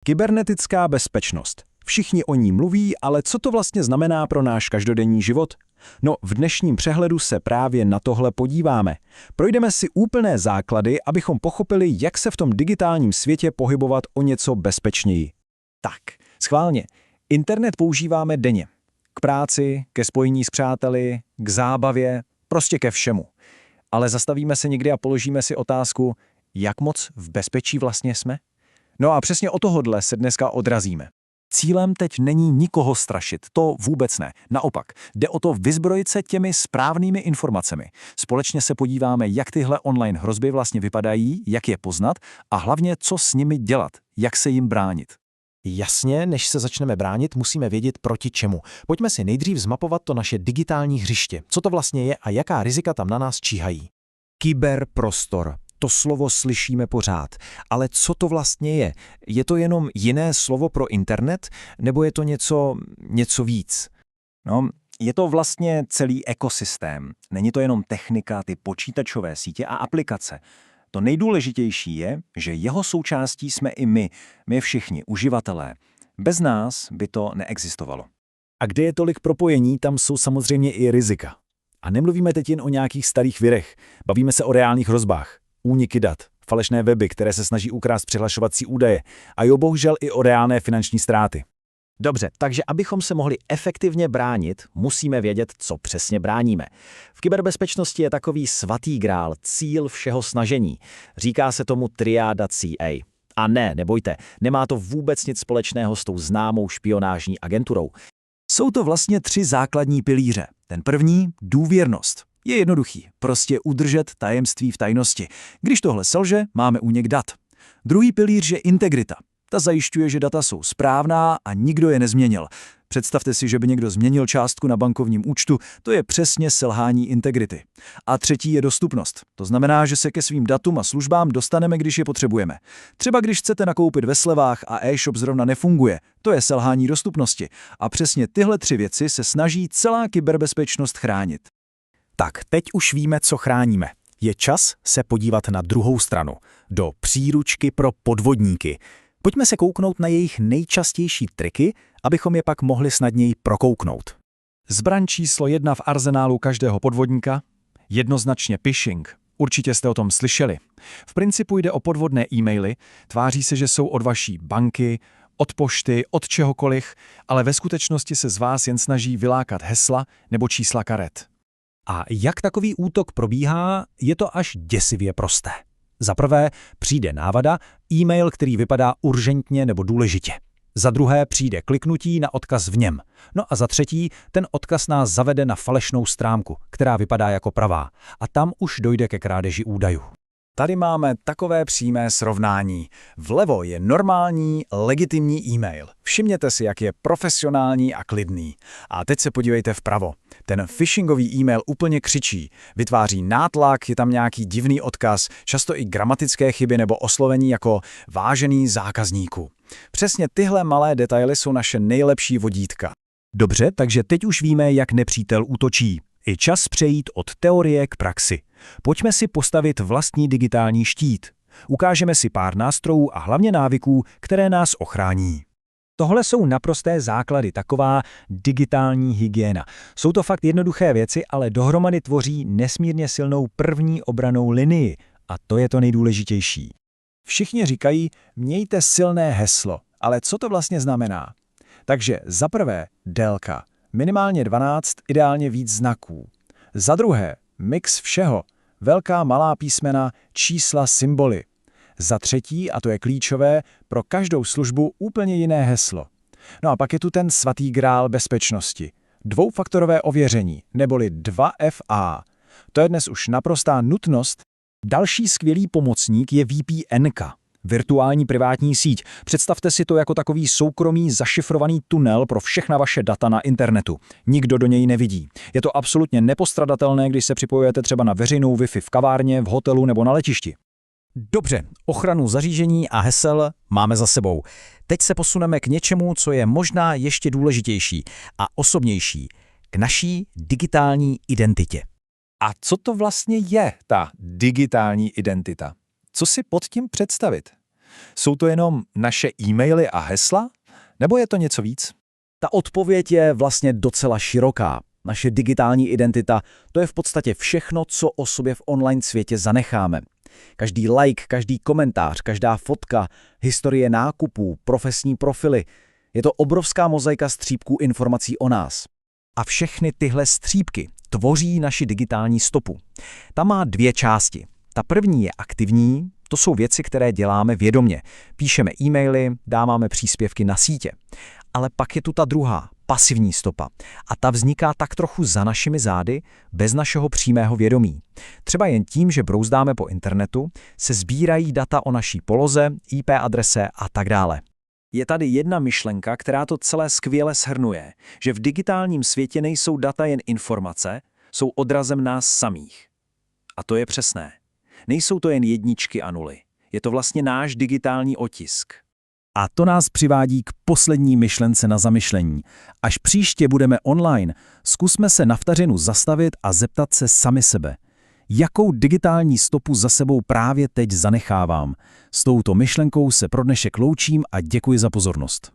Kybernetická bezpečnost. Všichni o ní mluví, ale co to vlastně znamená pro náš každodenní život? No, v dnešním přehledu se právě na tohle podíváme. Projdeme si úplné základy, abychom pochopili, jak se v tom digitálním světě pohybovat o něco bezpečněji. Tak, schválně. Internet používáme denně. K práci, ke spojení s přáteli, k zábavě, prostě ke všemu. Ale zastavíme se někdy a položíme si otázku, jak moc v bezpečí vlastně jsme? No a přesně o tohodle se dneska odrazíme. Cílem teď není nikoho strašit, to vůbec ne. Naopak, jde o to vyzbrojit se těmi správnými informacemi. Společně se podíváme, jak tyhle online hrozby vlastně vypadají, jak je poznat a hlavně, co s nimi dělat, jak se jim bránit. Jasně, než se začneme bránit, musíme vědět proti čemu. Pojďme si nejdřív zmapovat to naše digitální hřiště. Co to vlastně je a jaká rizika tam na nás číhají? Kyberprostor. To slovo slyšíme pořád. Ale co to vlastně je? Je to jenom jiné slovo pro internet, nebo je to něco víc? No, je to vlastně celý ekosystém. Není to jenom technika, ty počítačové sítě a aplikace. To nejdůležitější je, že jeho součástí jsme i my všichni, uživatelé. Bez nás by to neexistovalo. A kde je tolik propojení, tam jsou samozřejmě i rizika. A nemluvíme teď jen o nějakých starých virech, bavíme se o reálných hrozbách. Úniky dat, falešné weby, které se snaží ukrást přihlašovací údaje a jo, bohužel i o reálné finanční ztráty. Dobře, takže abychom se mohli efektivně bránit, musíme vědět, co přesně bráníme. V kyberbezpečnosti je takový svatý grál, cíl všeho snažení. Říká se tomu triáda CA. A ne, nebojte, nemá to vůbec nic společného s tou známou špionážní agenturou. Jsou to vlastně 3 základní pilíře. Ten první, důvěrnost. Je jednoduchý, prostě udržet tajemství v tajnosti. Když tohle selže, máme únik dat. Druhý pilíř je integrita. Ta zajišťuje, že data jsou správná a nikdo je nezměnil. Představte si, že by někdo změnil částku na bankovním účtu, to je přesně selhání integrity. A třetí je dostupnost. To znamená, že se ke svým datům a službám dostaneme, když je potřebujeme. Třeba když chcete nakoupit ve slevách a e-shop zrovna nefunguje, to je selhání dostupnosti. A přesně tyhle 3 věci se snaží celá kyberbezpečnost chránit. Tak, teď už víme, co chráníme. Je čas se podívat na druhou stranu, do příručky pro podvodníky. Pojďme se kouknout na jejich nejčastější triky, abychom je pak mohli snadněji prokouknout. Zbraň číslo 1 v arzenálu každého podvodníka? Jednoznačně phishing. Určitě jste o tom slyšeli. V principu jde o podvodné e-maily, tváří se, že jsou od vaší banky, od pošty, od čehokoliv, ale ve skutečnosti se z vás jen snaží vylákat hesla nebo čísla karet. A jak takový útok probíhá, je to až děsivě prosté. Za prvé přijde návada, e-mail, který vypadá urgentně nebo důležitě. Za druhé přijde kliknutí na odkaz v něm. No a za třetí, ten odkaz nás zavede na falešnou stránku, která vypadá jako pravá. A tam už dojde ke krádeži údajů. Tady máme takové přímé srovnání. Vlevo je normální, legitimní e-mail. Všimněte si, jak je profesionální a klidný. A teď se podívejte vpravo. Ten phishingový e-mail úplně křičí, vytváří nátlak, je tam nějaký divný odkaz, často i gramatické chyby nebo oslovení jako vážený zákazníku. Přesně tyhle malé detaily jsou naše nejlepší vodítka. Dobře, takže teď už víme, jak nepřítel útočí. Je čas přejít od teorie k praxi. Pojďme si postavit vlastní digitální štít. Ukážeme si pár nástrojů a hlavně návyků, které nás ochrání. Tohle jsou naprosté základy, taková digitální hygiena. Jsou to fakt jednoduché věci, ale dohromady tvoří nesmírně silnou první obrannou linii. A to je to nejdůležitější. Všichni říkají, mějte silné heslo, ale co to vlastně znamená? Takže za prvé délka, minimálně 12, ideálně víc znaků. Za druhé mix všeho, velká malá písmena, čísla, symboly. Za třetí, a to je klíčové, pro každou službu úplně jiné heslo. No a pak je tu ten svatý grál bezpečnosti. Dvoufaktorové ověření, neboli 2FA. To je dnes už naprostá nutnost. Další skvělý pomocník je VPN-ka. Virtuální privátní síť. Představte si to jako takový soukromý zašifrovaný tunel pro všechna vaše data na internetu. Nikdo do něj nevidí. Je to absolutně nepostradatelné, když se připojujete třeba na veřejnou Wi-Fi v kavárně, v hotelu nebo na letišti. Dobře, ochranu zařízení a hesel máme za sebou. Teď se posuneme k něčemu, co je možná ještě důležitější a osobnější, k naší digitální identitě. A co to vlastně je ta digitální identita? Co si pod tím představit? Jsou to jenom naše e-maily a hesla? Nebo je to něco víc? Ta odpověď je vlastně docela široká. Naše digitální identita, to je v podstatě všechno, co o sobě v online světě zanecháme. Každý like, každý komentář, každá fotka, historie nákupů, profesní profily. Je to obrovská mozaika střípků informací o nás. A všechny tyhle střípky tvoří naši digitální stopu. Ta má dvě části. Ta první je aktivní, to jsou věci, které děláme vědomě. Píšeme e-maily, dáváme příspěvky na sítě. Ale pak je tu ta druhá, pasivní stopa. A ta vzniká tak trochu za našimi zády, bez našeho přímého vědomí. Třeba jen tím, že brouzdáme po internetu, se sbírají data o naší poloze, IP adrese a tak dále. Je tady jedna myšlenka, která to celé skvěle shrnuje, že v digitálním světě nejsou data jen informace, jsou odrazem nás samých. A to je přesné. Nejsou to jen jedničky a nuly. Je to vlastně náš digitální otisk. A to nás přivádí k poslední myšlence na zamyšlení. Až příště budeme online, zkusme se na vteřinu zastavit a zeptat se sami sebe. Jakou digitální stopu za sebou právě teď zanechávám? S touto myšlenkou se pro dnešek loučím a děkuji za pozornost.